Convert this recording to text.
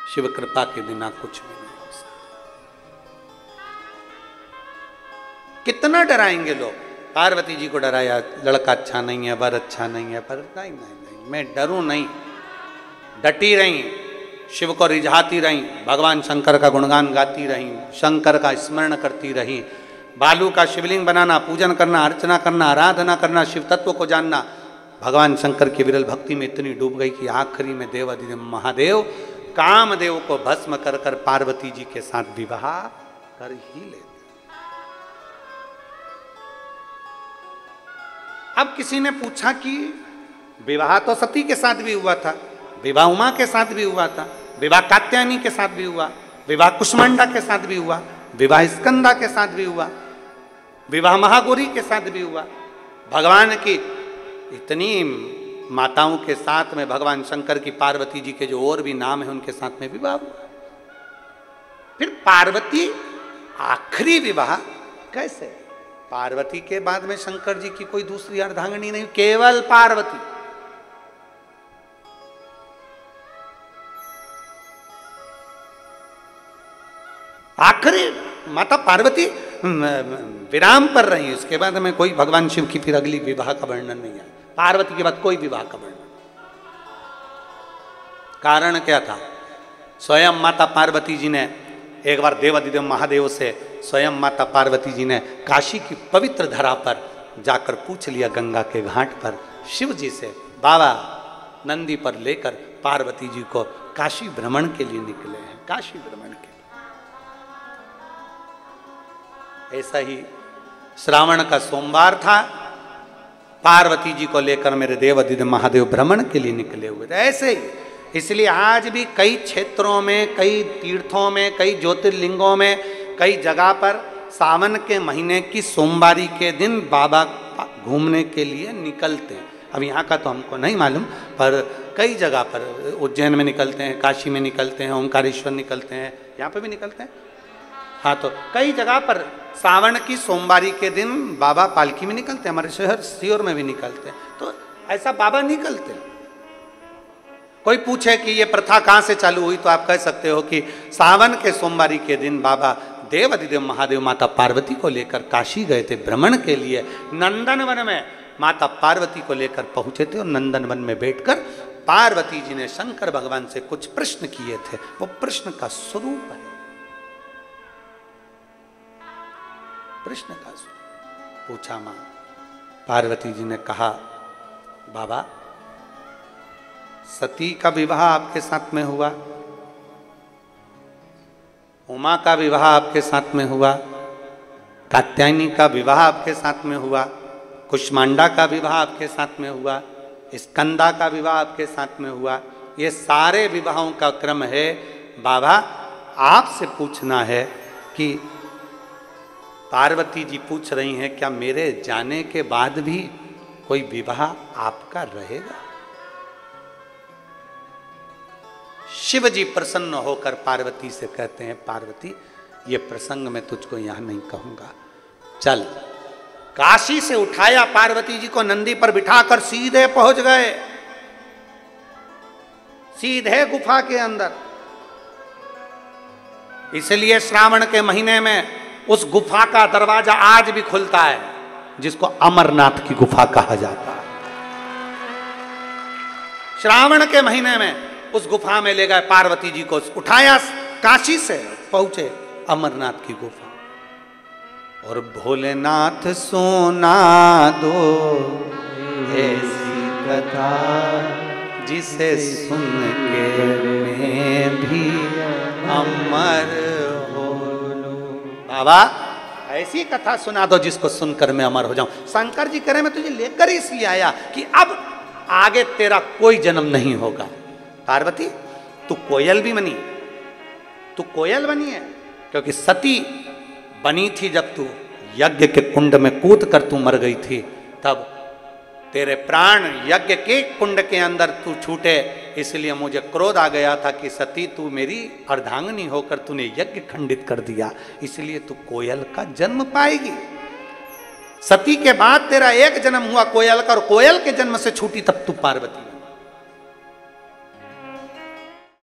शिव कृपा के बिना कुछ भी नहीं हो सकता। कितना डराएंगे लोग। पार्वती जी को डराया, लड़का अच्छा नहीं है, वर अच्छा नहीं है, पर नहीं नहीं नहीं, मैं डरूं नहीं। डटी रही, शिव को रिझाती रही, भगवान शंकर का गुणगान गाती रही, शंकर का स्मरण करती रही, बालू का शिवलिंग बनाना, पूजन करना, अर्चना करना, आराधना करना, शिव तत्व को जानना। भगवान शंकर की विरल भक्ति में इतनी डूब गई कि आखिरी में देवाधिदेव महादेव कामदेव को भस्म कर कर पार्वती जी के साथ विवाह कर ही लेते। अब किसी ने पूछा कि विवाह तो सती के साथ भी हुआ था, विवाह उमा के साथ भी हुआ था, विवाह कात्यायनी के साथ भी हुआ, विवाह कुष्मांडा के साथ भी हुआ, विवाह स्कंदा के साथ भी हुआ, विवाह महागौरी के साथ भी हुआ। भगवान की इतनी माताओं के साथ में भगवान शंकर की पार्वती जी के जो और भी नाम है उनके साथ में विवाह हुआ। फिर पार्वती आखिरी विवाह कैसे? पार्वती के बाद में शंकर जी की कोई दूसरी अर्धांगिनी नहीं, केवल पार्वती। आखिरी माता पार्वती विराम पर रही, उसके बाद में कोई भगवान शिव की फिर अगली विवाह का वर्णन नहीं है। पार्वती के बाद कोई विवाह का वर्णन। कारण क्या था? स्वयं माता पार्वती जी ने एक बार देवाधिदेव महादेव से स्वयं माता पार्वती जी ने काशी की पवित्र धरा पर जाकर पूछ लिया, गंगा के घाट पर शिव जी से, बाबा नंदी पर लेकर पार्वती जी को काशी भ्रमण के लिए निकले हैं, काशी भ्रमण के। ऐसा ही श्रावण का सोमवार था, पार्वती जी को लेकर मेरे देवाधिदेव महादेव भ्रमण के लिए निकले हुए थे। ऐसे ही इसलिए आज भी कई क्षेत्रों में, कई तीर्थों में, कई ज्योतिर्लिंगों में, कई जगह पर सावन के महीने की सोमवारी के दिन बाबा घूमने के लिए निकलते हैं। अब यहाँ का तो हमको नहीं मालूम, पर कई जगह पर उज्जैन में निकलते हैं, काशी में निकलते हैं, ओंकारेश्वर निकलते हैं, यहाँ पे भी निकलते हैं। हाँ, तो कई जगह पर सावन की सोमवारी के दिन बाबा पालकी में निकलते हैं, हमारे शहर सीहोर में भी निकलते हैं। तो ऐसा बाबा निकलते हैं। कोई पूछे कि ये प्रथा कहाँ से चालू हुई, तो आप कह सकते हो कि सावन के सोमवारी के दिन बाबा देवाधिदेव महादेव माता पार्वती को लेकर काशी गए थे भ्रमण के लिए। नंदनवन में माता पार्वती को लेकर पहुंचे थे और नंदनवन में बैठकर पार्वती जी ने शंकर भगवान से कुछ प्रश्न किए थे। वो प्रश्न का स्वरूप है, प्रश्न का स्वरूप। पूछा मां, पार्वती जी ने कहा, बाबा सती का विवाह आपके साथ में हुआ, उमा का विवाह आपके साथ में हुआ, कात्यायनी का विवाह आपके साथ में हुआ, कुष्मांडा का विवाह आपके साथ में हुआ, स्कंदा का विवाह आपके साथ में हुआ। ये सारे विवाहों का क्रम है। बाबा आपसे पूछना है कि पार्वती जी पूछ रही हैं, क्या मेरे जाने के बाद भी कोई विवाह आपका रहेगा? शिव जी प्रसन्न होकर पार्वती से कहते हैं, पार्वती ये प्रसंग मैं तुझको यहां नहीं कहूंगा, चल। काशी से उठाया, पार्वती जी को नंदी पर बिठाकर सीधे पहुंच गए, सीधे गुफा के अंदर। इसलिए श्रावण के महीने में उस गुफा का दरवाजा आज भी खुलता है, जिसको अमरनाथ की गुफा कहा जाता है। श्रावण के महीने में उस गुफा में ले गए पार्वती जी को, उठाया, काशी से पहुंचे अमरनाथ की गुफा। और भोलेनाथ सुना दो ऐसी कथा, जिसे सुन के मैं भी अमर हो लूं। बाबा ऐसी कथा सुना दो जिसको सुनकर मैं अमर हो जाऊं। शंकर जी कह रहे मैं तुझे लेकर इसलिए आया कि अब आगे तेरा कोई जन्म नहीं होगा। पार्वती तू कोयल भी बनी, तू कोयल बनी है, क्योंकि सती बनी थी जब तू यज्ञ के कुंड में कूद कर तू मर गई थी, तब तेरे प्राण यज्ञ के कुंड के अंदर तू छूटे। इसलिए मुझे क्रोध आ गया था कि सती तू मेरी अर्धांगिनी होकर तूने यज्ञ खंडित कर दिया, इसलिए तू कोयल का जन्म पाएगी। सती के बाद तेरा एक जन्म हुआ कोयल का, और कोयल के जन्म से छूटी तब तू पार्वती।